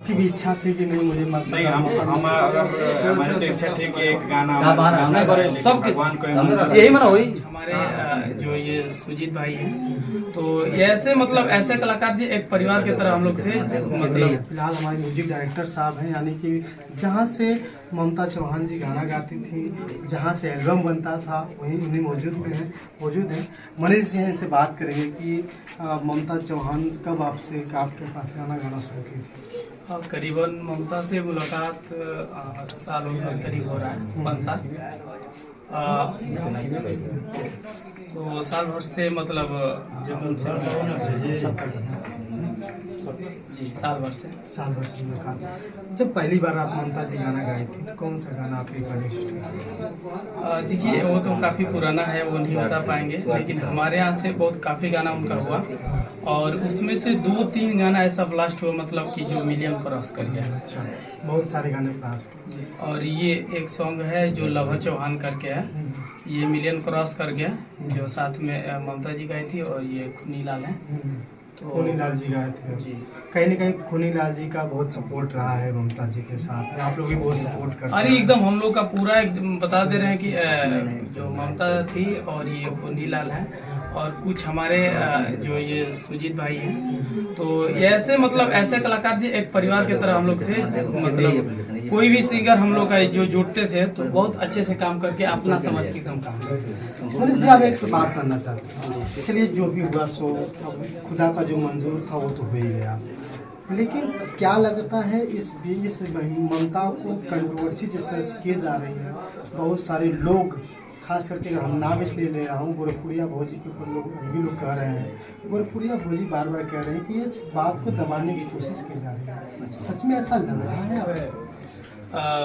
आपकी भी इच्छा थी कि नहीं मुझे मत नहीं, हम अगर हमारी तो इच्छा थी कि एक गाना भगवान को यही मना हुई। हमारे जो ये सुजीत भाई हैं, तो ये ऐसे मतलब ऐसे कलाकार जी एक परिवार की तरह हम लोग थे। मतलब फिलहाल हमारे म्यूजिक डायरेक्टर साहब हैं, यानी कि जहाँ से ममता चौहान जी गाना गाती थी, जहाँ से एल्बम बनता था, वहीं उन्हीं मौजूद हैं। मनीष जी हैं, इनसे बात करेंगे कि ममता चौहान कब आपसे आपके पास गाना गाना शुरू की थी? करीबन ममता से मुलाकात 8 साल करीब हो रहा है, 5 साल। तो साल भर से मतलब जी साल भर से मुलाकात। जब पहली बार आप ममता जी गाना गाई थी तो कौन सा गाना आपके गाने से? देखिए वो तो काफ़ी पुराना है, वो नहीं बता पाएंगे, लेकिन हमारे यहाँ से बहुत काफ़ी गाना उनका हुआ और उसमें से 2-3 गाना ऐसा ब्लास्ट हुआ मतलब कि जो मिलियन क्रॉस कर गया। अच्छा, बहुत सारे गाने ब्लास्ट किए। और ये एक सॉन्ग है जो लभा चौहान करके है, ये मिलियन क्रॉस कर गया, जो साथ में ममता जी गाई थी और ये खुनी लाल है। तो खुनी लाल जी गाए थे जी, कहीं न कहीं खुनी लाल जी का बहुत सपोर्ट रहा है ममता जी के साथ, आप लोग भी बहुत सपोर्ट करते हैं। अरे एकदम हम लोग का पूरा एकदम बता दे रहे हैं कि जो ममता थी और ये खुनी लाल है और कुछ हमारे जो ये सुजीत भाई हैं, तो ये ऐसे मतलब ऐसे कलाकार जी एक परिवार की तरह हम लोग थे। मतलब कोई भी सिंगर हम लोग का जो जुड़ते थे तो बहुत अच्छे से काम करके अपना समझ के एकदम काम करते थे। मनीष जी, आप एक बात जानना चाहते हैं, चलिए जो भी हुआ सो अब खुदा का जो मंजूर था वो तो हो ही गया, लेकिन क्या लगता है इस ममता को कंट्रोवर्सी जिस तरह से की जा रही है, बहुत सारे लोग खास करके हम नाम इसलिए ले रहा हूँ, गोरखपुरिया भोजी के ऊपर लोग भी लोग कह रहे हैं, गोरखपुरिया भोजी बार बार कह रहे हैं कि इस बात को दबाने की कोशिश की जा रही है, सच में ऐसा लग रहा है?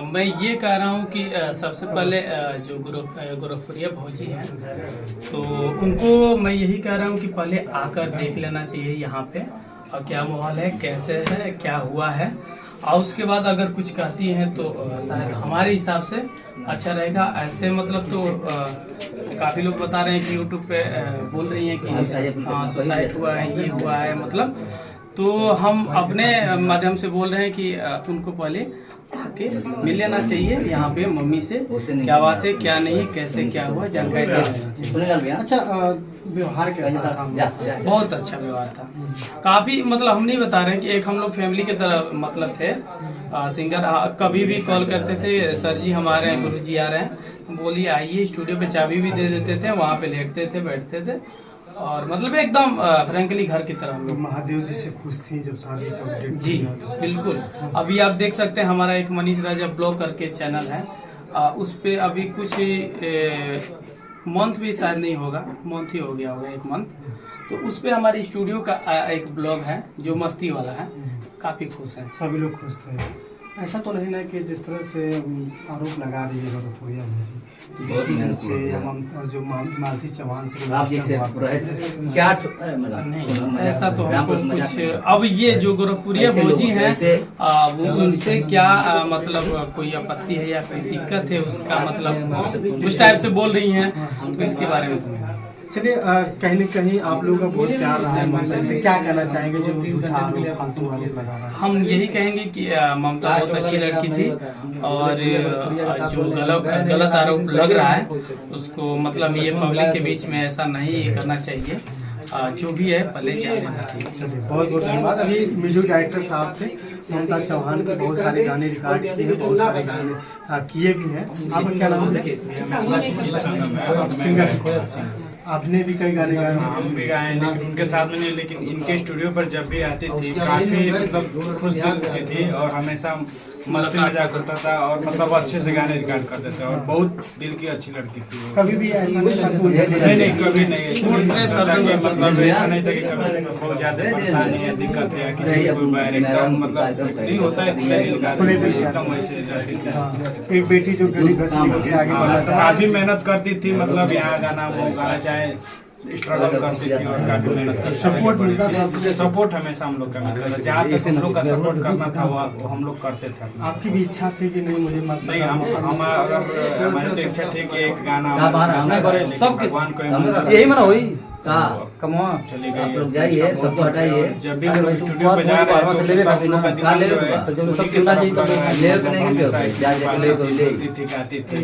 मैं ये कह रहा हूँ कि सबसे पहले जो गोरखपुरिया भोजी हैं, तो उनको मैं यही कह रहा हूँ कि पहले आकर देख लेना चाहिए यहाँ पे और क्या माहौल है, कैसे है, क्या हुआ है, और उसके बाद अगर कुछ कहती हैं तो शायद हमारे हिसाब से अच्छा रहेगा। ऐसे मतलब तो काफ़ी लोग बता रहे हैं कि यूट्यूब पे बोल रही हैं कि हाँ सुसाइड हुआ है, ये हुआ है, मतलब तो हम अपने माध्यम से बोल रहे हैं कि उनको पहले आके मिल लेना चाहिए यहाँ पे मम्मी से, क्या बात है, क्या नहीं, कैसे क्या हुआ, जानकारी देना चाहिए। अच्छा, व्यवहार कैसा था? बहुत अच्छा व्यवहार था, काफ़ी मतलब हम नहीं बता रहे हैं कि एक हम लोग फैमिली की तरह मतलब थे। सिंगर कभी भी कॉल करते थे, सर जी हमारे हैं, गुरु जी आ रहे हैं, बोलिए आइए, स्टूडियो पे चाबी भी दे देते थे, वहाँ पे लेटते थे, बैठते थे और मतलब एकदम फ्रैंकली घर की तरह हम लोग। महादेव जी से खुश थी जब शादी का अपडेट जी बिल्कुल। अभी आप देख सकते हैं हमारा एक मनीष राजा ब्लॉग करके चैनल है, उस पे अभी कुछ मंथ भी शायद नहीं होगा, मंथ ही हो गया होगा, 1 मंथ, तो उस पे हमारी स्टूडियो का एक ब्लॉग है जो मस्ती वाला है, काफ़ी खुश हैं, सभी लोग खुश थे। ऐसा तो नहीं ना कि जिस तरह से आरोप लगा रही है गोरखपुरिया भोजी से या जो मालती चौहान से नहीं, ऐसा तो हमको कुछ, अब ये जो गोरखपुरिया भोजी हैं वो उनसे क्या मतलब कोई आपत्ति है या कोई दिक्कत है, उसका मतलब उस टाइप से बोल रही हैं, तो इसके बारे में तो चलिए, कहीं न कहीं आप लोगों का बहुत प्यार रहा है ममता से, क्या कहना चाहेंगे जो झूठा आरोप, फालतू आरोप लगा रहा है? हम यही कहेंगे कि ममता बहुत अच्छी लड़की थी और जो गलत आरोप लग रहा है उसको मतलब ये पब्लिक के बीच में ऐसा नहीं करना चाहिए, जो भी है पहले जान लेना चाहिए। चलिए, बहुत बहुत धन्यवाद। अभी म्यूजिक डायरेक्टर साहब थे, ममता चौहान के बहुत सारे गाने रिकॉर्ड किए हैं, बहुत सारे गाने किए भी हैं। आपका क्या नाम है? आप सिंगर, आपने भी कई गाने गाए? हम भी गाए हैं, लेकिन उनके साथ में नहीं, लेकिन इनके स्टूडियो पर जब भी आती थी काफ़ी मतलब खुश दिल की थी और हमेशा मस्ती मजाक होता था और मतलब अच्छे से गाने रिकॉर्ड करते थे और बहुत दिल की अच्छी लड़की थी वो। कभी भी ऐसा नहीं था? नहीं, कभी नहीं, मतलब ऐसा नहीं था कि कभी बहुत ज़्यादा परेशानी है, दिक्कत है या किसी को बैर एकदम मतलब नहीं होता है, खुले दिल का एकदम वैसे रहती थी। एक बेटी जो गली बसनी होकर आगे बढ़ा था, काफ़ी मेहनत करती थी, मतलब यहाँ गाना वो गाना चाहे स्ट्रगल करती थी और काफी मेहनत करती थी। सपोर्ट मिलता था? सपोर्ट हमेशा हम लोग का मिलता था, जहाँ तक हम लोग का सपोर्ट करना था वो हम लोग करते थे। आपकी भी इच्छा थी कि नहीं मुझे मत? नहीं, हम अगर हमारी तो इच्छा थी कि एक गाना भगवान को यही मना हुई। चली आप गई लोग जाइए, सबको हटाइए। जब भी हम लोग स्टूडियो पे जा रहे हैं तो हम लोग का दिमाग जो है उसी की तरफ बढ़ रहा है। ले के नहीं गए, जा जा ले को ले। बोलती थी गाती थी,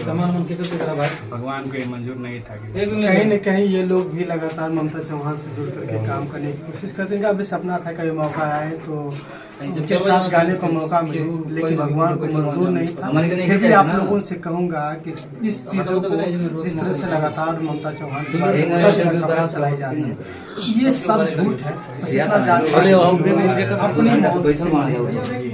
भगवान को ये मंजूर नहीं था कि कहीं न कहीं ये लोग भी लगातार ममता चौहान से जुड़ करके काम करने की कोशिश करते हैं। अभी सपना था कभी मौका आए तो उनके साथ गाने का मौका मिले, लेकिन भगवान को मंजूर नहीं था। फिर भी आप लोगों से कहूँगा कि इस चीज़ों को जिस तरह से लगातार ममता चौहान के बारे में खबरें चलाई जा रही है, ये सब झूठ है। बस इतना जानकारी अपनी मौत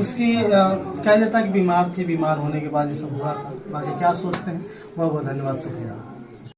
उसकी कह देता कि बीमार थे, बीमार होने के बाद ये सब हुआ था। बाकी क्या सोचते हैं, बहुत बहुत धन्यवाद, शुक्रिया।